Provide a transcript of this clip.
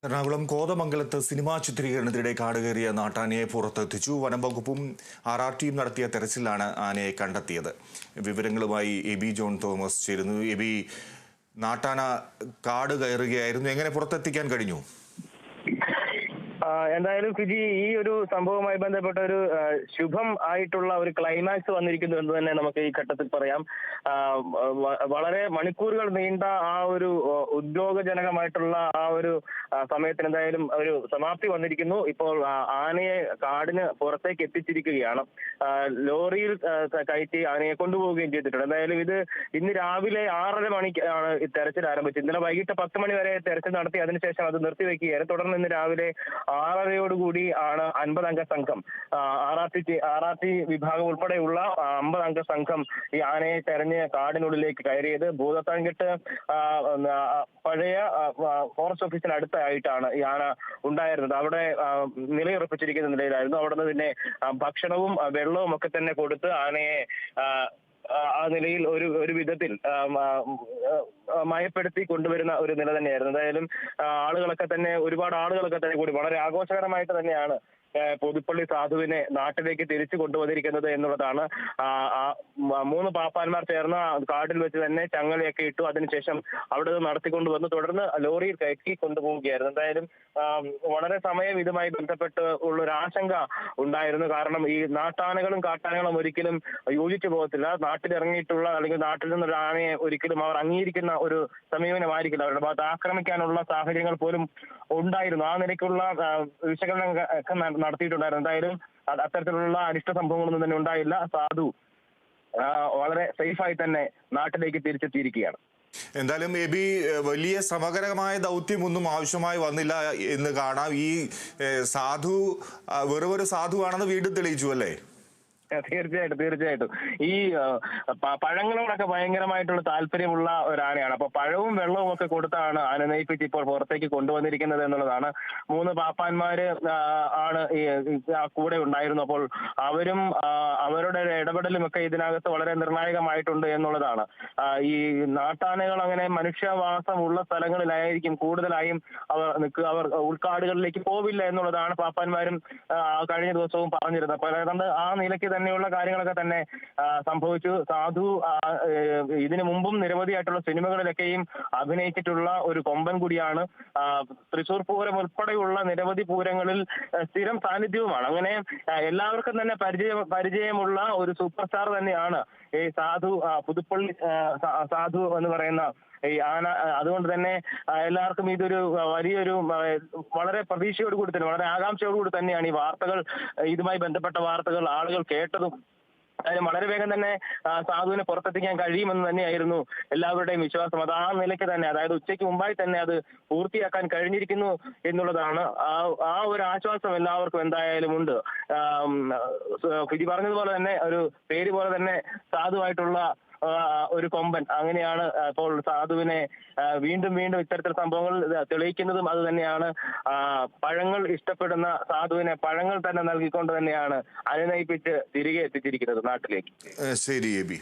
എറണാകുളം കോതമംഗലത്ത് സിനിമാ ചിത്രീകരണത്തിനിടെ കാടുകയറിയ നാട്ടാനയെ പുറത്തെത്തിച്ചു. വനംവകുപ്പും RRTയും നടത്തിയ തെരച്ചിലാണ് ആനയെ കണ്ടെത്തിയത്. വിവരങ്ങളുമായി എബി ജോൺ തോമസ് ചേരുന്നു. എബി, നാട്ടാന കാട് കയറുകയായിരുന്നു, എങ്ങനെ പുറത്തെത്തിക്കാൻ കഴിഞ്ഞു? എന്തായാലും ഫിജി, ഈ ഒരു സംഭവവുമായി ബന്ധപ്പെട്ട ഒരു ശുഭം ആയിട്ടുള്ള ഒരു ക്ലൈമാക്സ് വന്നിരിക്കുന്നു എന്ന് തന്നെ നമുക്ക് ഈ ഘട്ടത്തിൽ പറയാം. വളരെ മണിക്കൂറുകൾ നീണ്ട ആ ഒരു ഉദ്യോഗജനകമായിട്ടുള്ള ആ ഒരു സമയത്തിന് എന്തായാലും ഒരു സമാപ്തി വന്നിരിക്കുന്നു. ഇപ്പോൾ ആനയെ കാടിന് പുറത്തേക്ക് എത്തിച്ചിരിക്കുകയാണ്. ലോറിയിൽ കയറ്റി ആനയെ കൊണ്ടുപോവുകയും ചെയ്തിട്ടുണ്ട്. എന്തായാലും ഇത് ഇന്ന് രാവിലെ 6:30 മണിക്ക് ആണ് തെരച്ചിൽ ആരംഭിച്ചത്. ഇന്നലെ വൈകിട്ട് 10 മണി വരെ തെരച്ചിൽ നടത്തി, അതിനുശേഷം അത് നിർത്തിവെക്കുകയായിരുന്നു. തുടർന്ന് ഇന്ന് രാവിലെ 6:30 ആണ് 50 അംഗ സംഘം, RRT വിഭാഗം ഉൾപ്പെടെയുള്ള 50 അംഗ സംഘം ഈ ആനയെ തെരഞ്ഞ് കാടിനുള്ളിലേക്ക് കയറിയത്. ഭൂതത്താൻകെട്ട് പഴയ ഫോറസ്റ്റ് ഓഫീസിന് അടുത്തായിട്ടാണ് ഈ ആന ഉണ്ടായിരുന്നത്. അവിടെ നിലയുറപ്പിച്ചിരിക്കുന്ന നിലയിലായിരുന്നു. അവിടെ നിന്ന് പിന്നെ ഭക്ഷണവും വെള്ളവും ഒക്കെ തന്നെ കൊടുത്ത് ആനയെ ആ നിലയിൽ ഒരു വിധത്തിൽ മയപ്പെടുത്തി കൊണ്ടുവരുന്ന ഒരു നില തന്നെയായിരുന്നു. എന്തായാലും ഒരുപാട് ആളുകളൊക്കെ തന്നെ കൂടി വളരെ ആഘോഷകരമായിട്ട് തന്നെയാണ് പുതുപ്പള്ളി സാധുവിനെ നാട്ടിലേക്ക് തിരിച്ചു കൊണ്ടുവന്നിരിക്കുന്നത് എന്നുള്ളതാണ്. 3 പാപ്പാന്മാർ ചേർന്ന് കാട്ടിൽ വെച്ച് തന്നെ ചങ്ങലയൊക്കെ ഇട്ടു. അതിനുശേഷം അവിടെ നിന്ന് നടത്തിക്കൊണ്ടുവന്ന് തുടർന്ന് ലോറിയിൽ കയറ്റി കൊണ്ടുപോവുകയായിരുന്നു. എന്തായാലും വളരെ സമയം ഇതുമായി ബന്ധപ്പെട്ട് ഉള്ളൊരു ആശങ്ക ഉണ്ടായിരുന്നു. കാരണം ഈ നാട്ടാനകളും കാട്ടാനകളും ഒരിക്കലും യോജിച്ചു പോകത്തില്ല. നാട്ടിലിറങ്ങിയിട്ടുള്ള അല്ലെങ്കിൽ നാട്ടിൽ നിന്നൊരു ആനയെ ഒരിക്കലും അവർ അംഗീകരിക്കുന്ന ഒരു സമീപനമായിരിക്കില്ല. അവരുടെ ഭാഗത്ത് ആക്രമിക്കാനുള്ള സാഹചര്യങ്ങൾ പോലും ഉണ്ടായിരുന്നു. ആ നിലയ്ക്കുള്ള വിശകലനം ഒക്കെ നടത്തിയിട്ടുണ്ടായിരുന്നു. എന്തായാലും അത്തരത്തിലുള്ള അനിഷ്ട സംഭവങ്ങളൊന്നും തന്നെ ഉണ്ടായില്ല. സാധു വളരെ സേഫായി തന്നെ നാട്ടിലേക്ക് തിരിച്ചെത്തിയിരിക്കുകയാണ്. എന്തായാലും എബി, വലിയ ശ്രമകരമായ ദൗത്യമൊന്നും ആവശ്യമായി വന്നില്ല എന്ന് കാണാം. ഈ സാധു വെറുമൊരു സാധുവാണെന്ന് വീണ്ടും തെളിയിച്ചു അല്ലേ? തീർച്ചയായിട്ടും ഈ പഴങ്ങളോടൊക്കെ ഭയങ്കരമായിട്ടുള്ള താല്പര്യമുള്ള ഒരു ആനയാണ്. അപ്പൊ പഴവും വെള്ളവും ഒക്കെ കൊടുത്താണ് ആന നയിപ്പിച്ച് ഇപ്പോൾ പുറത്തേക്ക് കൊണ്ടുവന്നിരിക്കുന്നത് എന്നുള്ളതാണ്. 3 പാപ്പാന്മാര് ആണ് ഈ കൂടെ ഉണ്ടായിരുന്നു. അപ്പോൾ അവരും അവരുടെ ഇടപെടലും ഒക്കെ ഇതിനകത്ത് വളരെ നിർണായകമായിട്ടുണ്ട് എന്നുള്ളതാണ്. ഈ നാട്ടാനകൾ അങ്ങനെ മനുഷ്യവാസമുള്ള സ്ഥലങ്ങളിലായിരിക്കും കൂടുതലായും അവർ നിൽക്കുക. അവർ ഉൾക്കാടുകളിലേക്ക് പോവില്ല എന്നുള്ളതാണ് പാപ്പാന്മാരും കഴിഞ്ഞ ദിവസവും പറഞ്ഞിരുന്നത്. അപ്പോൾ ഏതാണ്ട് ആ നിലയ്ക്ക് തന്നെയുള്ള കാര്യങ്ങളൊക്കെ തന്നെ സംഭവിച്ചു. സാധു ഇതിനു മുമ്പും നിരവധിയായിട്ടുള്ള സിനിമകളിലൊക്കെയും അഭിനയിച്ചിട്ടുള്ള ഒരു കൊമ്പൻ കൂടിയാണ്. തൃശൂർ പൂരം ഉൾപ്പെടെയുള്ള നിരവധി പൂരങ്ങളിൽ സ്ഥിരം സാന്നിധ്യവുമാണ്. അങ്ങനെ എല്ലാവർക്കും തന്നെ പരിചയമുള്ള ഒരു സൂപ്പർ സ്റ്റാർ തന്നെയാണ് ഈ സാധു, പുതുപ്പള്ളി സാധു എന്ന് പറയുന്ന ഈ ആന. അതുകൊണ്ട് തന്നെ എല്ലാവർക്കും ഇതൊരു വലിയൊരു വളരെ പ്രതീക്ഷയോടുകൂടി തന്നെ, വളരെ ആകാംക്ഷയോടുകൂടി തന്നെയാണ് ഈ വാർത്തകൾ, ഇതുമായി ബന്ധപ്പെട്ട വാർത്തകൾ ആളുകൾ കേട്ടതും. വളരെ വേഗം തന്നെ സാധുവിനെ പുറത്തെത്തിക്കാൻ കഴിയുമെന്ന് തന്നെയായിരുന്നു എല്ലാവരുടെയും വിശ്വാസം. അത് ആ നിലയ്ക്ക് തന്നെ, അതായത് ഉച്ചയ്ക്ക് മുമ്പായി തന്നെ അത് പൂർത്തിയാക്കാൻ കഴിഞ്ഞിരിക്കുന്നു എന്നുള്ളതാണ്. ആ ഒരു ആശ്വാസം എല്ലാവർക്കും എന്തായാലും ഉണ്ട്. ഫിജി പറഞ്ഞതുപോലെ തന്നെ, ഒരു പേര് പോലെ തന്നെ സാധുവായിട്ടുള്ള ഒരു കൊമ്പൻ, അങ്ങനെയാണ് ഇപ്പോൾ സാധുവിനെ വീണ്ടും ഇത്തരത്തിൽ സംഭവങ്ങൾ തെളിയിക്കുന്നതും. അത് തന്നെയാണ് പഴങ്ങൾ ഇഷ്ടപ്പെടുന്ന സാധുവിനെ പഴങ്ങൾ തന്നെ നൽകിക്കൊണ്ട് തന്നെയാണ് അനുനയിപ്പിച്ച് തിരികെ എത്തിച്ചിരിക്കുന്നത് നാട്ടിലേക്ക്. ശരി എബി.